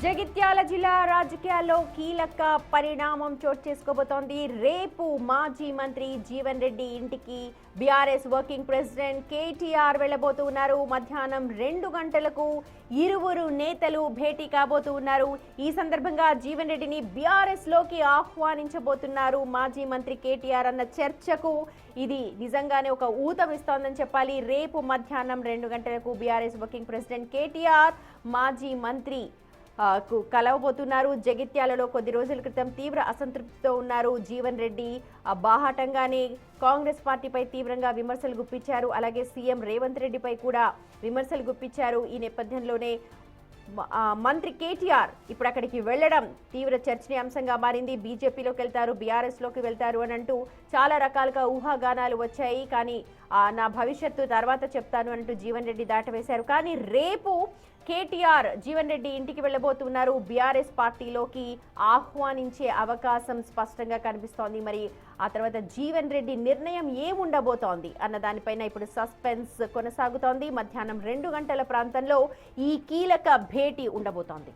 జగిత్యాల జిల్లా రాజకీయాల్లో కీలక పరిణామం చోటు చేసుకోబోతోంది. రేపు మాజీ మంత్రి జీవన్ రెడ్డి ఇంటికి బీఆర్ఎస్ వర్కింగ్ ప్రెసిడెంట్ కేటీఆర్ వెళ్లబోతున్నారు. మధ్యాహ్నం 2 గంటలకు ఇరువురు నేతలు భేటీ కాబోతున్నారు. ఈ సందర్భంగా జీవన్ రెడ్డిని బీఆర్ఎస్ లోకి ఆహ్వానించబోతున్నారు మాజీ మంత్రి కేటీఆర్ అన్న చర్చకు ఇది నిజంగానే ఒక ఊతమిస్తోందని చెప్పాలి. రేపు మధ్యాహ్నం 2 గంటలకు బీఆర్ఎస్ వర్కింగ్ ప్రెసిడెంట్ కేటీఆర్ మాజీ మంత్రి కలవబోతున్నారు. జగిత్యాలలో కొద్ది రోజుల క్రితం తీవ్ర అసంతృప్తితో ఉన్నారు జీవన్ రెడ్డి. బాహాటంగానే కాంగ్రెస్ పార్టీపై తీవ్రంగా విమర్శలు గుప్పించారు. అలాగే సీఎం రేవంత్ రెడ్డిపై కూడా విమర్శలు గుప్పించారు. ఈ నేపథ్యంలోనే మంత్రి కేటీఆర్ ఇప్పుడు అక్కడికి వెళ్లడం తీవ్ర చర్చనీయాంశంగా మారింది. బీజేపీలోకి వెళ్తారు, బీఆర్ఎస్లోకి వెళ్తారు అని అంటూ చాలా రకాలుగా ఊహాగానాలు వచ్చాయి. కానీ నా భవిష్యత్తు తర్వాత చెప్తాను అంటూ జీవన్ రెడ్డి దాటవేశారు. కానీ రేపు కేటీఆర్ జీవన్ రెడ్డి ఇంటికి వెళ్లబోతున్నారు. బీఆర్ఎస్ పార్టీలోకి ఆహ్వానించే అవకాశం స్పష్టంగా కనిపిస్తోంది. మరి ఆ తర్వాత జీవన్ రెడ్డి నిర్ణయం ఏముండబోతోంది అన్న దానిపైన ఇప్పుడు సస్పెన్స్ కొనసాగుతోంది. మధ్యాహ్నం 2 గంటల ప్రాంతంలో ఈ కీలక భేటీ ఉండబోతోంది.